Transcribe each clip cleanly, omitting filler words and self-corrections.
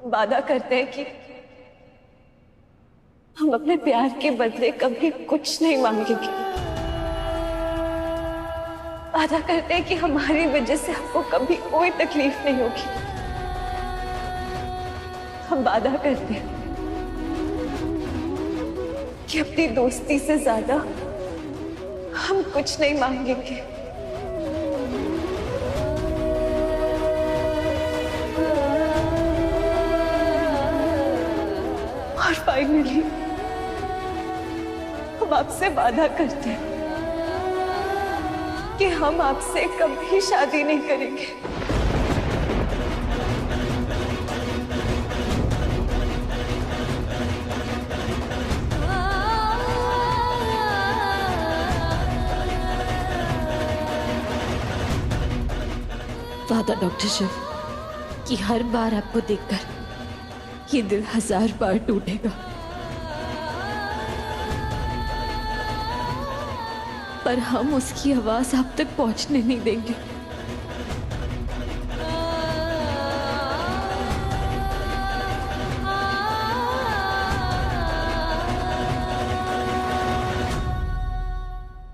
वादा करते हैं कि हम अपने प्यार के बदले कभी कुछ नहीं मांगेंगे। वादा करते हैं कि हमारी वजह से आपको कभी कोई तकलीफ नहीं होगी। हम वादा करते हैं कि अपनी दोस्ती से ज्यादा हम कुछ नहीं मांगेंगे। और फाइनली हम आपसे वादा करते हैं कि हम आपसे कभी शादी नहीं करेंगे। वादा डॉक्टर शिव कि हर बार आपको देखकर ये दिल 1000 बार टूटेगा, पर हम उसकी आवाज आप तक पहुंचने नहीं देंगे।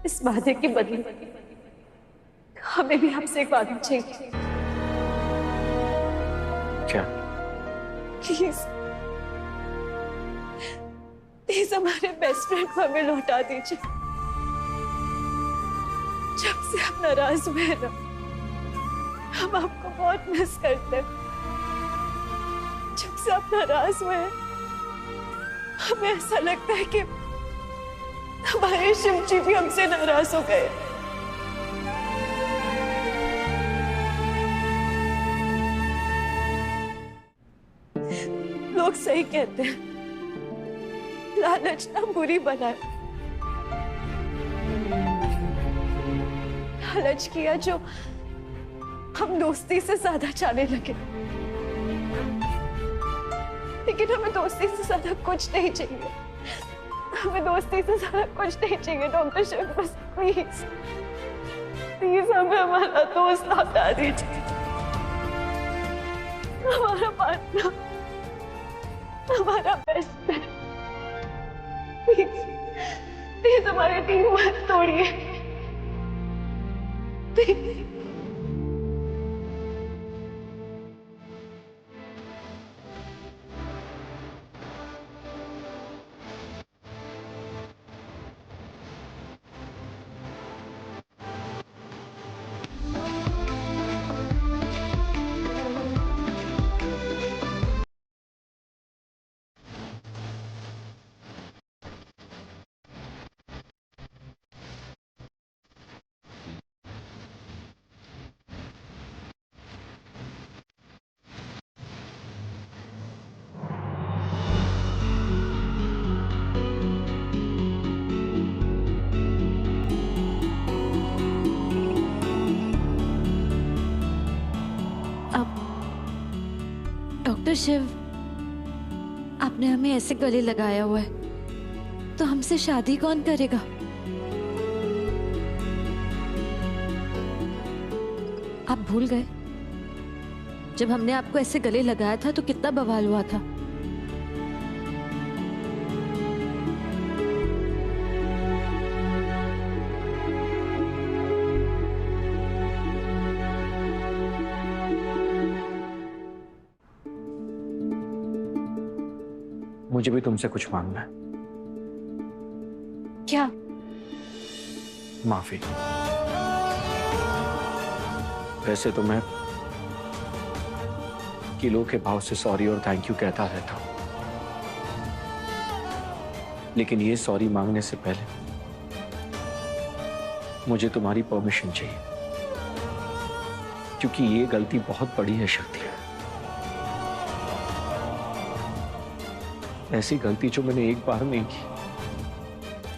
इस वादे के बदले हमें भी आपसे एक वादा चाहिए। क्या? प्लीज प्लीज हमारे बेस्ट फ्रेंड को हमें लौटा दीजिए। जब से आप नाराज हुए हैं ना, हम आपको बहुत मिस करते हैं। जब से आप नाराज हुए हैं, हमें ऐसा लगता है कि हमारे शिव जी भी हमसे नाराज हो गए। लोग सही कहते हैं, लालच ना बुरी बनाए। लालच किया जो हम दोस्ती से ज्यादा चाहने लगे, लेकिन हमें दोस्ती से ज्यादा कुछ नहीं चाहिए। हमें दोस्ती से ज्यादा कुछ नहीं चाहिए डॉक्टर शिव। बस प्लीज प्लीज हमें हमारा दोस्त लौटा दीजिए, हमारा पार्टनर, हमारा बेस्ट फ्रेंड। प्लीज प्लीज हमारी टीम मत तोड़िए प्लीज। डॉक्टर शिव, आपने हमें ऐसे गले लगाया हुआ है, तो हमसे शादी कौन करेगा? आप भूल गए जब हमने आपको ऐसे गले लगाया था तो कितना बवाल हुआ था। मुझे भी तुमसे कुछ मांगना है। क्या? माफी। वैसे तो मैं किलो के भाव से सॉरी और थैंक यू कहता रहता हूं, लेकिन ये सॉरी मांगने से पहले मुझे तुम्हारी परमिशन चाहिए, क्योंकि ये गलती बहुत बड़ी है शक्ति। ऐसी गलती जो मैंने एक बार नहीं की,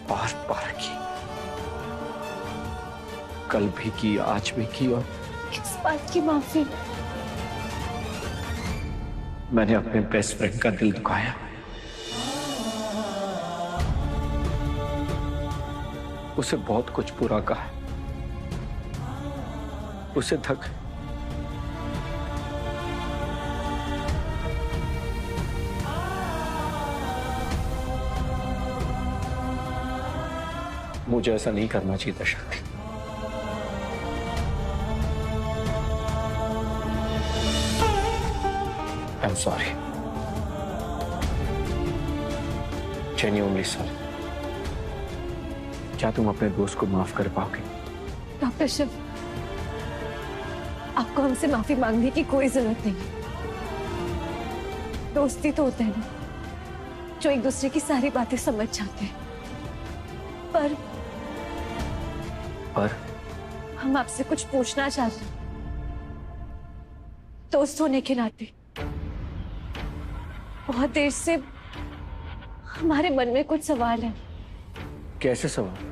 बार बार की। कल भी की, आज भी की, और इस बात की माफी? मैंने अपने बेस्ट फ्रेंड का दिल दुखाया। उसे बहुत कुछ बुरा कहा, उसे मुझे ऐसा नहीं करना चाहिए था शक्ति। आई एम सॉरी, जेन्युइनली सॉरी। क्या तुम अपने दोस्त को माफ कर पाओगे? डॉक्टर शिव, आपको हमसे माफी मांगने की कोई जरूरत नहीं है। दोस्ती तो होते हैं ना, जो एक दूसरे की सारी बातें समझ जाते हैं। पर हम आपसे कुछ पूछना चाहते हैं, दोस्त होने के नाते। बहुत देर से हमारे मन में कुछ सवाल है। कैसे सवाल?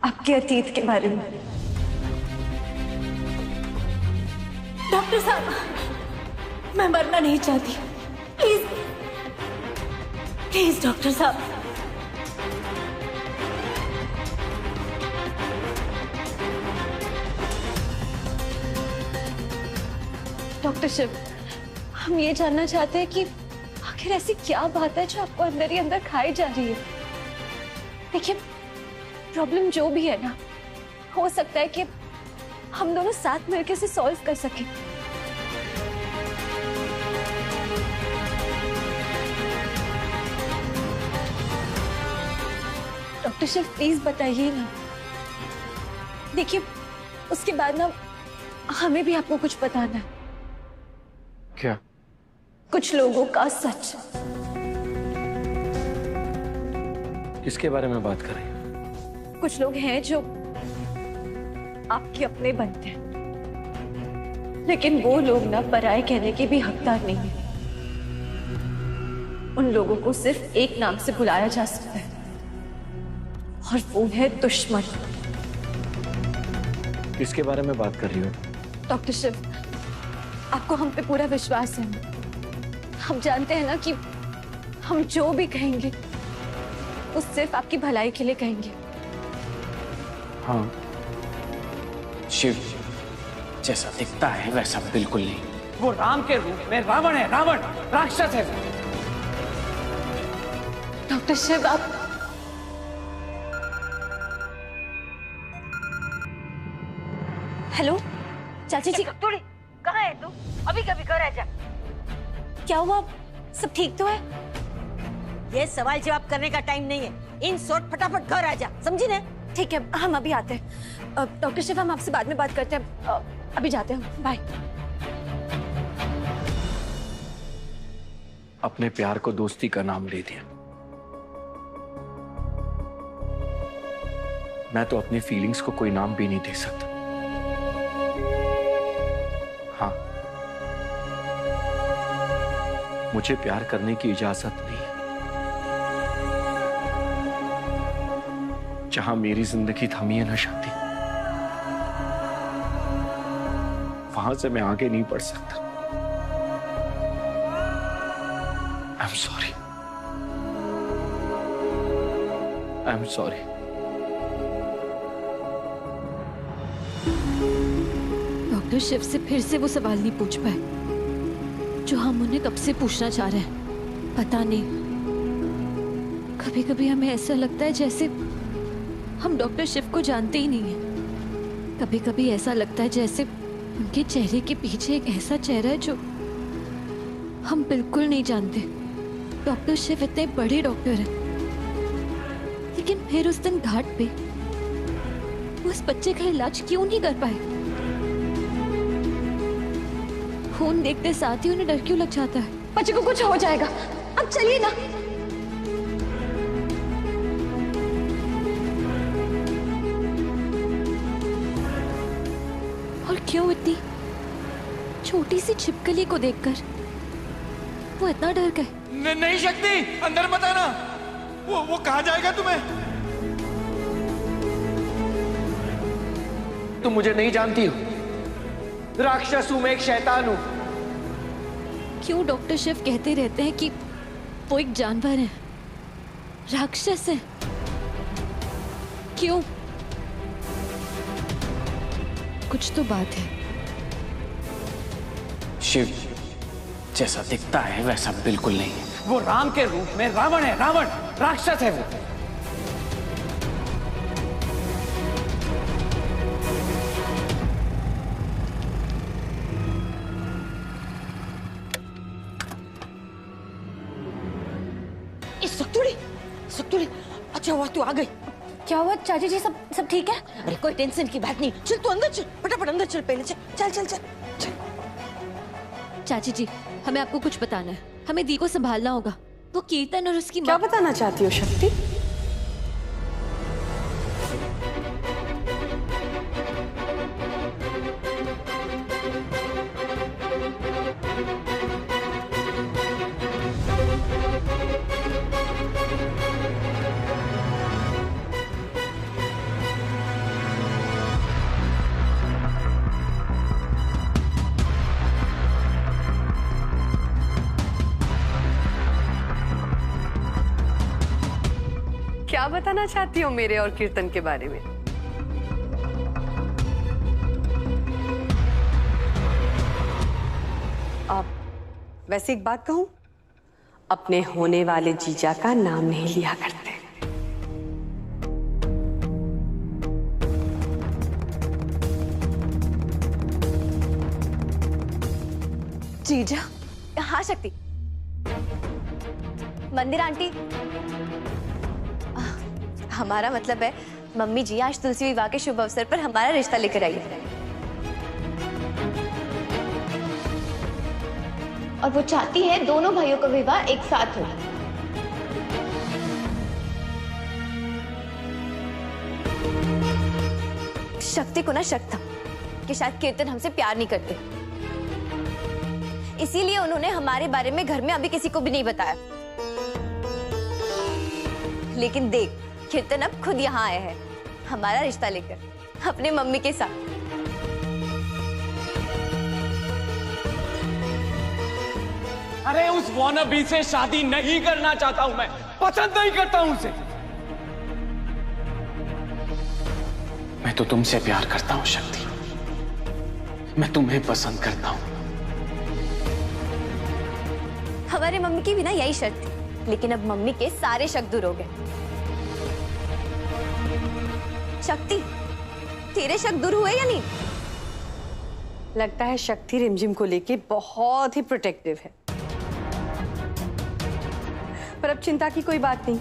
आपके अतीत के बारे में। डॉक्टर साहब, मैं मरना नहीं चाहती, प्लीज प्लीज डॉक्टर साहब। डॉक्टर शिव, हम ये जानना चाहते हैं कि आखिर ऐसी क्या बात है जो आपको अंदर ही अंदर खाई जा रही है। देखिए, प्रॉब्लम जो भी है ना, हो सकता है कि हम दोनों साथ मिलकर इसे सॉल्व कर सकें। डॉक्टर शिव, प्लीज बताइए ना। देखिए, उसके बाद ना हमें भी आपको कुछ बताना है। क्या? कुछ लोगों का सच। किसके बारे में बात कर रही हैं? कुछ लोग हैं जो आपके अपने बनते हैं, लेकिन वो लोग ना पराये कहने के भी हकदार नहीं है। उन लोगों को सिर्फ एक नाम से बुलाया जा सकता है, और वो है दुश्मन। किसके बारे में बात कर रही हो? डॉक्टर शिव, आपको हम पे पूरा विश्वास है। हम जानते हैं ना कि हम जो भी कहेंगे वो सिर्फ आपकी भलाई के लिए कहेंगे। हाँ, शिव जैसा दिखता है वैसा बिल्कुल नहीं। वो राम के रूप में रावण है, रावण राक्षस है। डॉक्टर शिव, आप हेलो चाची जी। थोड़ी कहाँ है तू? अभी कभी घर आ जा। क्या हुआ? सब ठीक तो है? ये सवाल जवाब करने का टाइम नहीं है। इन शॉर्ट फटाफट घर आ जा, समझी ना? ठीक है, हम अभी आते हैं। डॉक्टर शिव, हम आपसे बाद में बात करते हैं। अभी जाते हैं, बाय। अपने प्यार को दोस्ती का नाम ले दिया। मैं तो अपनी फीलिंग्स को कोई नाम भी नहीं दे सकता। हाँ, मुझे प्यार करने की इजाजत नहीं है। जहां मेरी जिंदगी थमी है ना शक्ति, वहां से मैं आगे नहीं बढ़ सकता। I am sorry, I am sorry. Doctor Shiv से फिर से वो सवाल नहीं पूछ पाए जो हम उन्हें कब से पूछना चाह रहे हैं। पता नहीं, कभी कभी हमें ऐसा लगता है जैसे हम डॉक्टर शिव को जानते ही नहीं हैं। कभी कभी ऐसा लगता है जैसे उनके चेहरे के पीछे एक ऐसा चेहरा है जो हम बिल्कुल नहीं जानते। डॉक्टर शिव इतने बड़े डॉक्टर हैं, लेकिन फिर उस दिन घाट पे वो इस बच्चे का इलाज क्यों नहीं कर पाए? खून देखते साथ ही उन्हें डर क्यों लग जाता है? बच्चे को कुछ हो जाएगा, अब चलिए ना। और क्यों इतनी छोटी सी छिपकली को देखकर वो इतना डर गए? नहीं शक्ति, अंदर मत आना। वो कहाँ जाएगा तुम्हें? तुम मुझे नहीं जानती हो। राक्षस हूं मैं, एक शैतान हूं। क्यों डॉक्टर शिव कहते रहते हैं कि वो एक जानवर है, राक्षस है? क्यों? कुछ तो बात है। शिव जैसा दिखता है वैसा बिल्कुल नहीं है। वो राम के रूप में रावण है, रावण राक्षस है। वो सत्तू, अच्छा हुआ तू आ गई। क्या हुआ चाची जी, सब ठीक है? अरे कोई टेंशन की बात नहीं, चल तू अंदर चल, फटाफट अंदर चल, पहले चल चल चल चल चल। चाची जी, हमें आपको कुछ बताना है, हमें दी को संभालना होगा। वो कीर्तन और उसकी क्या बताना चाहती हो शक्ति? क्या बताना चाहती हो मेरे और कीर्तन के बारे में? अब वैसे एक बात कहूं, अपने होने वाले जीजा का नाम नहीं लिया करते। जीजा? हाँ शक्ति। मंदिर आंटी, हमारा मतलब है मम्मी जी आज तुलसी विवाह के शुभ अवसर पर हमारा रिश्ता लेकर आई है और वो चाहती है दोनों भाइयों का विवाह एक साथ हो। शक्ति को ना शक था कि शायद कीर्तन हमसे प्यार नहीं करते, इसीलिए उन्होंने हमारे बारे में घर में अभी किसी को भी नहीं बताया। लेकिन देख, कीर्तन अब खुद यहाँ आया है हमारा रिश्ता लेकर अपने मम्मी के साथ। अरे उस वानबी से शादी नहीं करना चाहता हूं मैं, पसंद नहीं करता हूं उसे। मैं तो तुमसे प्यार करता हूं शक्ति, मैं तुम्हें पसंद करता हूं। हमारे मम्मी की भी ना यही शर्त थी, लेकिन अब मम्मी के सारे शक दूर हो गए। शक्ति, तेरे शक दूर हुए या नहीं? लगता है शक्ति रिमझिम को लेके बहुत ही प्रोटेक्टिव है, पर अब चिंता की कोई बात नहीं।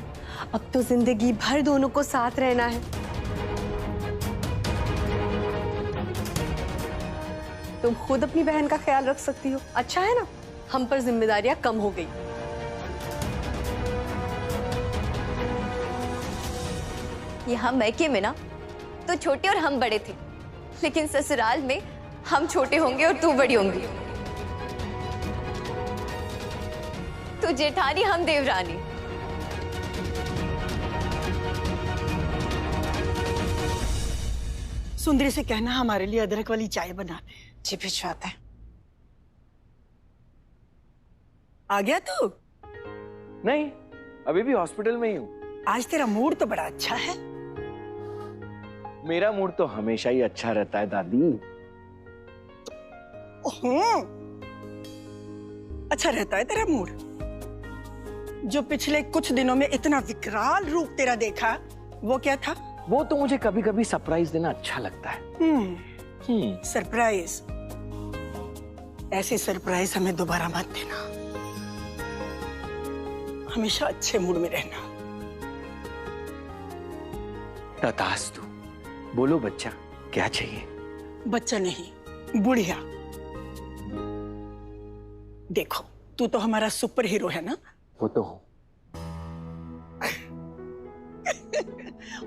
अब तो जिंदगी भर दोनों को साथ रहना है। तुम खुद अपनी बहन का ख्याल रख सकती हो, अच्छा है ना? हम पर जिम्मेदारियां कम हो गई। यहाँ मैके में ना तो छोटे और हम बड़े थे, लेकिन ससुराल में हम छोटे होंगे और तू बड़ी होंगी। तू जेठानी, हम देवरानी। सुंदरी से कहना हमारे लिए अदरक वाली चाय बना दे। जी भिजवाते हैं। आ गया तू? नहीं, अभी भी हॉस्पिटल में ही हूँ। आज तेरा मूड तो बड़ा अच्छा है। मेरा मूड तो हमेशा ही अच्छा रहता है दादी। अच्छा रहता है तेरा मूड? जो पिछले कुछ दिनों में इतना विकराल रूप तेरा देखा, वो क्या था? वो तो मुझे कभी कभी सरप्राइज देना अच्छा लगता है। सरप्राइज? ऐसे सरप्राइज हमें दोबारा मत देना। हमेशा अच्छे मूड में रहना। तथास्तु। बोलो बच्चा, क्या चाहिए? बच्चा नहीं, बुढ़िया। देखो, तू तो हमारा सुपर हीरो है ना? वो तो हूं।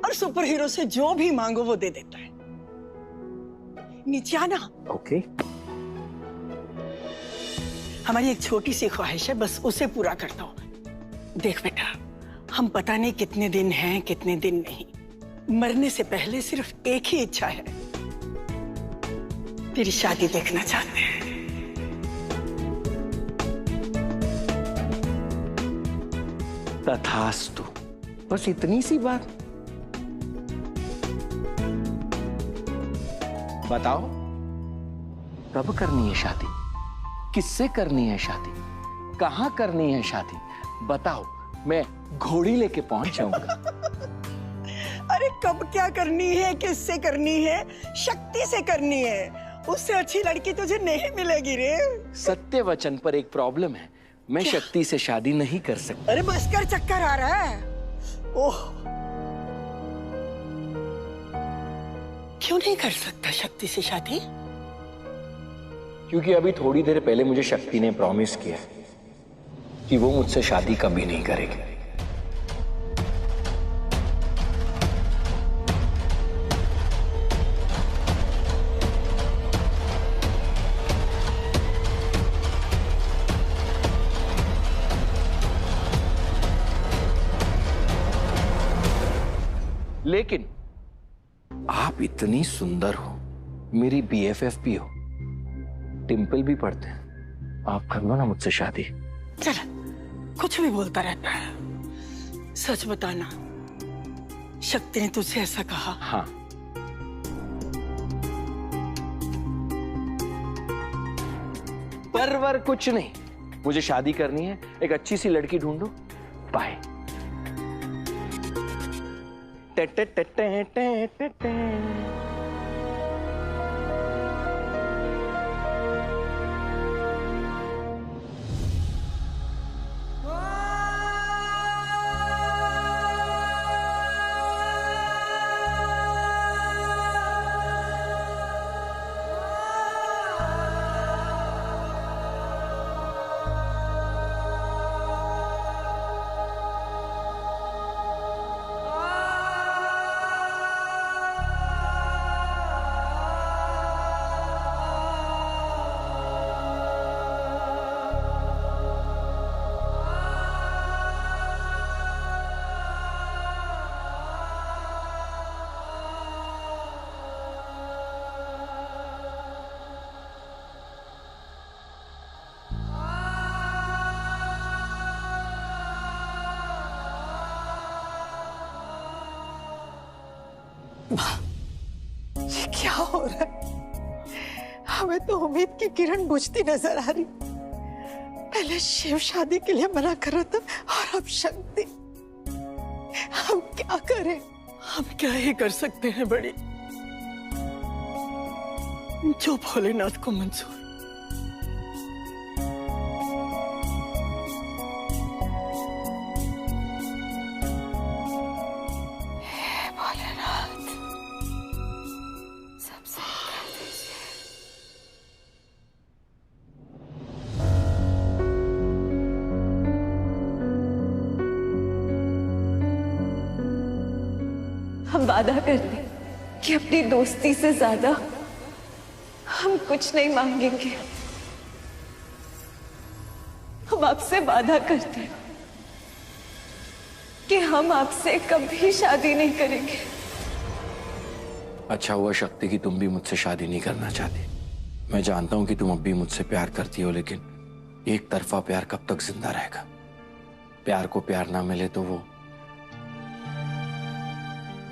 और सुपर हीरो से जो भी मांगो वो दे देता है। नीचे आना। ओके। हमारी एक छोटी सी ख्वाहिश है, बस उसे पूरा करता हूं। देख बेटा, हम पता नहीं कितने दिन हैं, कितने दिन नहीं। मरने से पहले सिर्फ एक ही इच्छा है, तेरी शादी देखना चाहते हैं। तथास्तु। बस इतनी सी बात। बताओ, कब करनी है शादी? किससे करनी है शादी? कहां करनी है शादी? बताओ, मैं घोड़ी लेके पहुंच जाऊंगा। अरे कब क्या करनी है, किससे करनी है? शक्ति से करनी है। उससे अच्छी लड़की तुझे नहीं मिलेगी रे। सत्य वचन पर एक प्रॉब्लम है, मैं शक्ति से शादी नहीं कर सकता। अरे बस कर, चक्कर आ रहा है। ओह, क्यों नहीं कर सकता शक्ति से शादी? क्योंकि अभी थोड़ी देर पहले मुझे शक्ति ने प्रॉमिस किया कि वो मुझसे शादी कभी नहीं करेगी। लेकिन आप इतनी सुंदर हो, मेरी BFF भी हो, टिम्पल भी पड़ते हैं, आप कर लो ना मुझसे शादी। चल, कुछ भी बोलता रहता है। सच बताना, शक्ति ने तुझसे ऐसा कहा? हाँ। पर कुछ नहीं, मुझे शादी करनी है, एक अच्छी सी लड़की ढूंढो, बाय। ये क्या हो रहा है? हमें तो उम्मीद की किरण बुझती नजर आ रही। पहले शिव शादी के लिए मना कर रहा था और अब शक्ति। हम क्या करें? हम क्या ही कर सकते हैं बड़ी, जो भोलेनाथ को मंजूर। हम वादा करते हैं कि अपनी दोस्ती से ज्यादा हम कुछ नहीं मांगेंगे। हम आपसे वादा करते हैं कि हम आपसे कभी शादी नहीं करेंगे। अच्छा हुआ शक्ति कि तुम भी मुझसे शादी नहीं करना चाहती। मैं जानता हूं कि तुम अब भी मुझसे प्यार करती हो, लेकिन एक तरफा प्यार कब तक जिंदा रहेगा? प्यार को प्यार ना मिले तो वो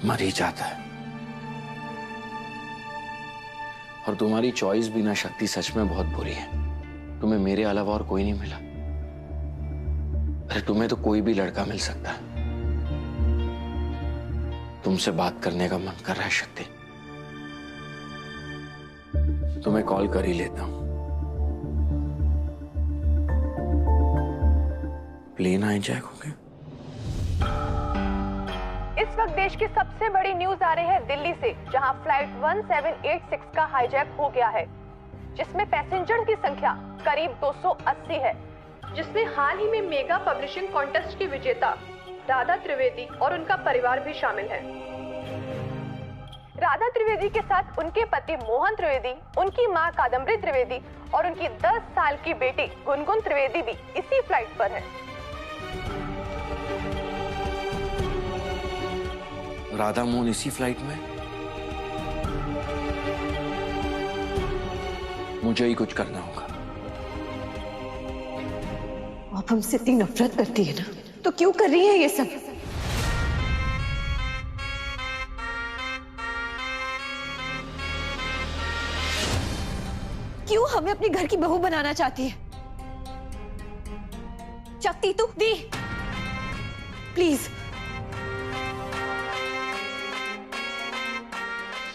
मर ही जाता है। और तुम्हारी चॉइस भी ना शक्ति सच में बहुत बुरी है। तुम्हें मेरे अलावा और कोई नहीं मिला। अरे तुम्हें तो कोई भी लड़का मिल सकता है। तुमसे बात करने का मन कर रहा है शक्ति, तुम्हें कॉल कर ही लेता हूं। प्लेन हाईजैक हो गया। इस वक्त देश की सबसे बड़ी न्यूज आ रही है दिल्ली से, जहां फ्लाइट 1786 का हाईजैक हो गया है, जिसमें पैसेंजर की संख्या करीब 280 है, जिसमें हाल ही में मेगा पब्लिशिंग कॉन्टेस्ट की विजेता राधा त्रिवेदी और उनका परिवार भी शामिल है। राधा त्रिवेदी के साथ उनके पति मोहन त्रिवेदी, उनकी मां कादम्बरी त्रिवेदी और उनकी 10 साल की बेटी गुनगुन त्रिवेदी भी इसी फ्लाइट पर है। राधा मोहन इसी फ्लाइट में? मुझे ही कुछ करना होगा। आप हमसे इतनी नफरत करती है ना, तो क्यों कर रही है ये सब? क्यों हमें अपने घर की बहू बनाना चाहती है? शक्ति तू दी, प्लीज।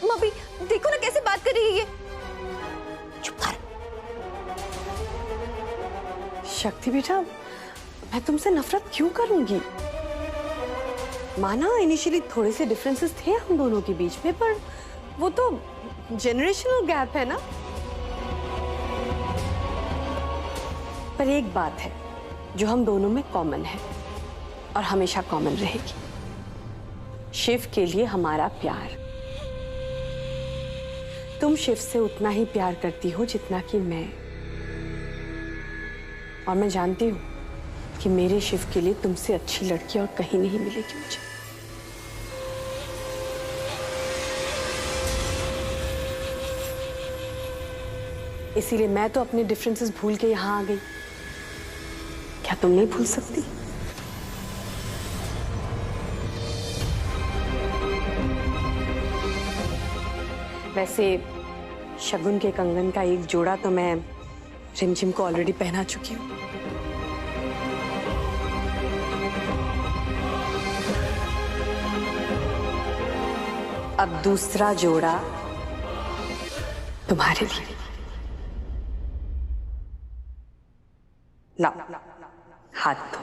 मम्मी देखो ना कैसे बात कर रही है ये। चुप कर। शक्ति बेटा, मैं तुमसे नफरत क्यों करूंगी? माना इनिशियली थोड़े से डिफरेंसेस थे हम दोनों के बीच में, पर वो तो जनरेशनल गैप है ना। पर एक बात है जो हम दोनों में कॉमन है और हमेशा कॉमन रहेगी, शिव के लिए हमारा प्यार। तुम शिव से उतना ही प्यार करती हो जितना कि मैं, और मैं जानती हूं कि मेरे शिव के लिए तुमसे अच्छी लड़की और कहीं नहीं मिलेगी मुझे। इसीलिए मैं तो अपने डिफरेंसेस भूल के यहां आ गई। क्या तुम नहीं भूल सकती? वैसे शगुन के कंगन का एक जोड़ा तो मैं रिमझिम को ऑलरेडी पहना चुकी हूं। अब दूसरा जोड़ा तुम्हारे लिए। लाओ हाथ दो।